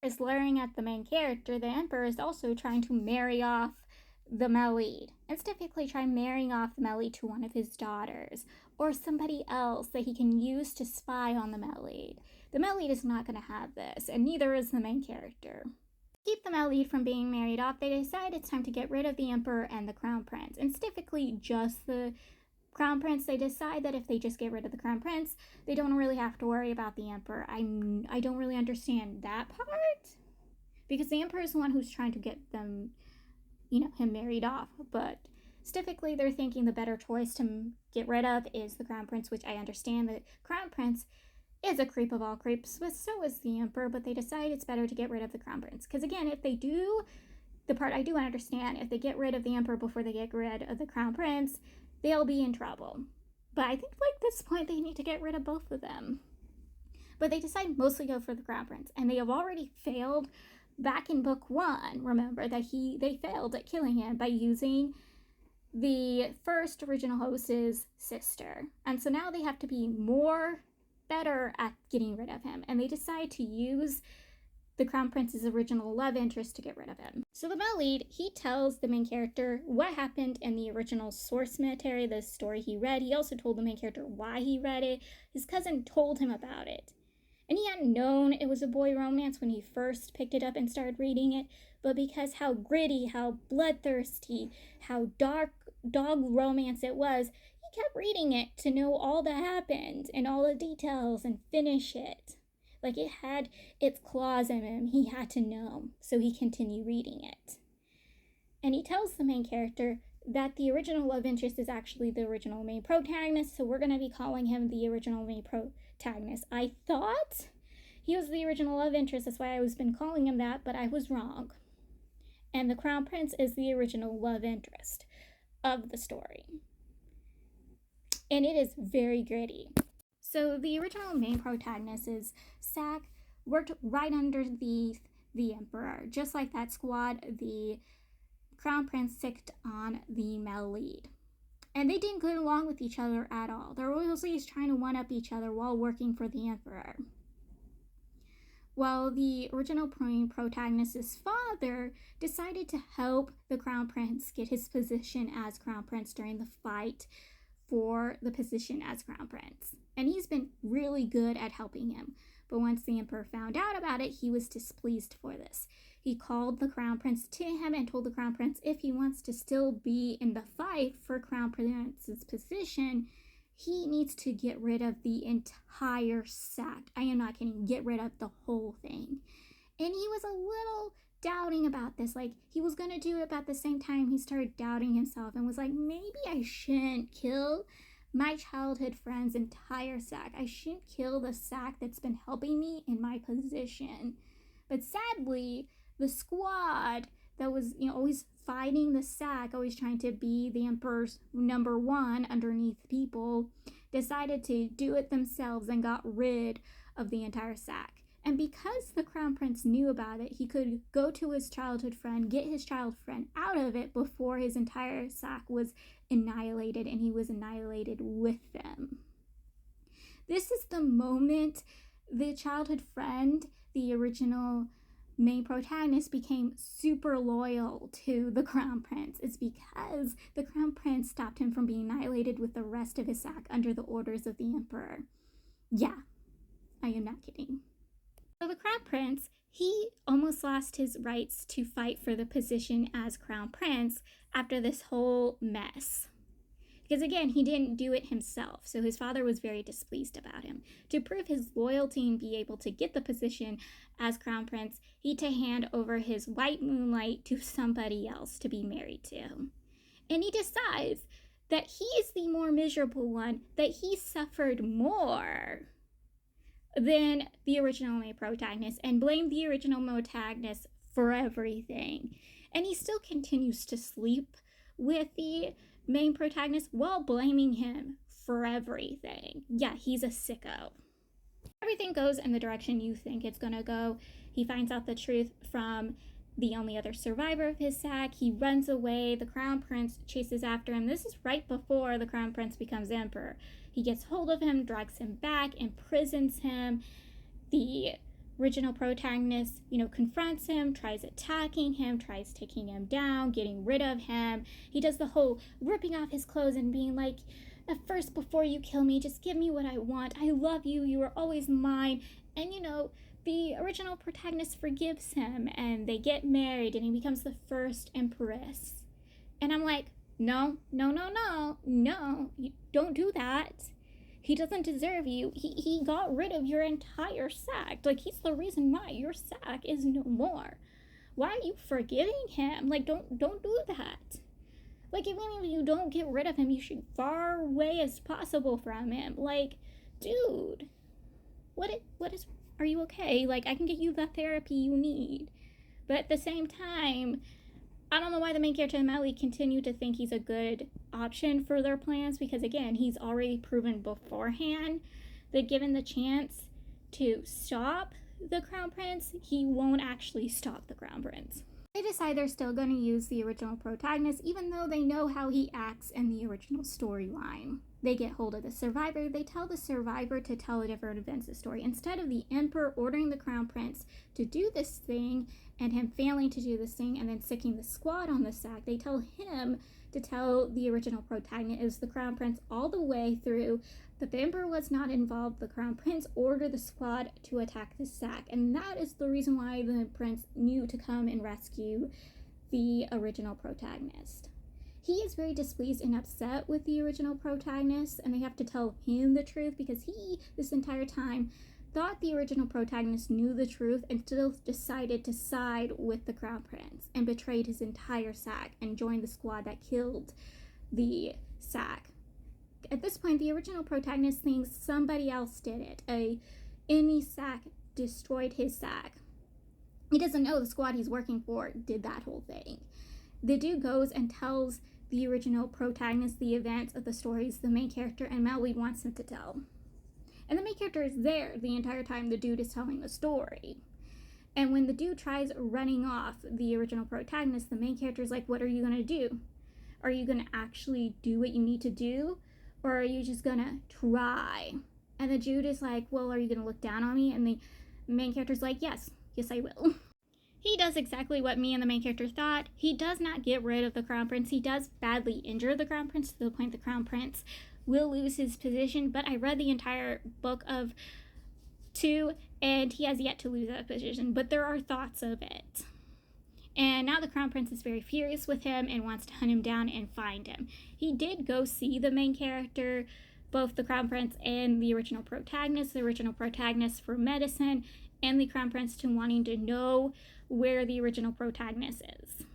is glaring at the main character, the Emperor is also trying to marry off the male lead, and typically try marrying off the male lead to one of his daughters or somebody else that he can use to spy on the male lead. The male lead is not going to have this, and neither is the main character. To keep the male lead from being married off, they decide it's time to get rid of the Emperor and the Crown Prince, and it's typically just the Crown Prince. They decide that if they just get rid of the Crown Prince, they don't really have to worry about the Emperor. I don't really understand that part, because the Emperor is the one who's trying to get them, him married off. But typically they're thinking the better choice to get rid of is the Crown Prince, which I understand the Crown Prince is a creep of all creeps, but so is the Emperor, but they decide it's better to get rid of the Crown Prince. Because again, if they do, the part I do understand, if they get rid of the Emperor before they get rid of the Crown Prince, they'll be in trouble. But I think at this point they need to get rid of both of them. But they decide mostly go for the Crown Prince, and they have already failed back in book 1. Remember that they failed at killing him by using the first original host's sister. And so now they have to be better at getting rid of him, and they decide to use the Crown Prince's original love interest to get rid of him. So the male lead, he tells the main character what happened in the original source material, the story he read. He also told the main character why he read it. His cousin told him about it. And he hadn't known it was a boy romance when he first picked it up and started reading it, but because how gritty, how bloodthirsty, how dark dog romance it was, he kept reading it to know all that happened and all the details and finish it. Like it had its claws in him. He had to know, so he continued reading it. And he tells the main character that the original love interest is actually the original main protagonist, so we're going to be calling him the original main protagonist. I thought he was the original love interest, that's why I've been calling him that, but I was wrong. And the Crown Prince is the original love interest of the story. And it is very gritty. So the original main protagonist is Sack, worked right underneath the Emperor. Just like that squad, the Crown Prince sicked on the male lead. And they didn't get along with each other at all. They're always trying to one-up each other while working for the Emperor. While the original protagonist's father decided to help the Crown Prince get his position as Crown Prince during the fight for the position as Crown Prince. And he's been really good at helping him. But once the Emperor found out about it, he was displeased for this. He called the Crown Prince to him and told the Crown Prince if he wants to still be in the fight for Crown Prince's position, he needs to get rid of the entire sack. I am not kidding, get rid of the whole thing. And he was a little doubting about this. Like, he was going to do it, but at the same time, he started doubting himself and was like, maybe I shouldn't kill my childhood friend's entire sack. I shouldn't kill the sack that's been helping me in my position. But sadly, the squad that was, always fighting the sack, always trying to be the Emperor's number one underneath people, decided to do it themselves and got rid of the entire sack. And because the Crown Prince knew about it, he could go to his childhood friend, get his childhood friend out of it before his entire sack was annihilated, and he was annihilated with them. This is the moment the childhood friend, the original main protagonist, became super loyal to the Crown Prince. It's because the Crown Prince stopped him from being annihilated with the rest of his sack under the orders of the Emperor. Yeah, I am not kidding. So the Crown Prince, he almost lost his rights to fight for the position as Crown Prince after this whole mess. Because again, he didn't do it himself, so his father was very displeased about him. To prove his loyalty and be able to get the position as Crown Prince, he had to hand over his white moonlight to somebody else to be married to. And he decides that he is the more miserable one, that he suffered more than the original main protagonist, and blamed the original protagonist for everything. And he still continues to sleep with the main protagonist while blaming him for everything. Yeah, he's a sicko. Everything goes in the direction you think it's gonna go. He finds out the truth from the only other survivor of his sack. He runs away. The Crown Prince chases after him. This is right before the Crown Prince becomes Emperor. He gets hold of him, drags him back, imprisons him. The original protagonist, confronts him, tries attacking him, tries taking him down, getting rid of him. He does the whole ripping off his clothes and being like, at first, before you kill me, just give me what I want. I love you. You are always mine. And, the original protagonist forgives him and they get married and he becomes the first empress. And I'm like, no, you don't do that. He doesn't deserve you. He got rid of your entire sack. Like, he's the reason why your sack is no more. Why are you forgiving him? Like, don't do that. Like, even if you don't get rid of him, you should far away as possible from him. Like, dude, are you okay? Like, I can get you the therapy you need. But at the same time, I don't know why the main character and Melly continue to think he's a good option for their plans, because again, he's already proven beforehand that given the chance to stop the Crown Prince, he won't actually stop the Crown Prince. They decide they're still going to use the original protagonist, even though they know how he acts in the original storyline. They get hold of the survivor. They tell the survivor to tell the different events of the story. Instead of the emperor ordering the Crown Prince to do this thing and him failing to do this thing and then sicking the squad on the sack, they tell him to tell the original protagonist, the Crown Prince, all the way through that the emperor was not involved. The Crown Prince ordered the squad to attack the sack, and that is the reason why the prince knew to come and rescue the original protagonist. He is very displeased and upset with the original protagonist, and they have to tell him the truth because he, this entire time, thought the original protagonist knew the truth and still decided to side with the Crown Prince and betrayed his entire sack and joined the squad that killed the sack. At this point, the original protagonist thinks somebody else did it. A enemy sack destroyed his sack. He doesn't know the squad he's working for did that whole thing. The dude goes and tells the original protagonist the events of the stories the main character and Melly wants him to tell. And the main character is there the entire time the dude is telling the story. And when the dude tries running off the original protagonist, the main character is like, what are you going to do? Are you going to actually do what you need to do? Or are you just going to try? And the dude is like, well, are you going to look down on me? And the main character's like, yes, I will. He does exactly what me and the main character thought. He does not get rid of the Crown Prince. He does badly injure the Crown Prince to the point the Crown Prince will lose his position. But I read the entire book of 2, and he has yet to lose that position. But there are thoughts of it. And now the Crown Prince is very furious with him and wants to hunt him down and find him. He did go see the main character, both the Crown Prince and the original protagonist for medicine, and the Crown Prince to wanting to know where the original protagonist is.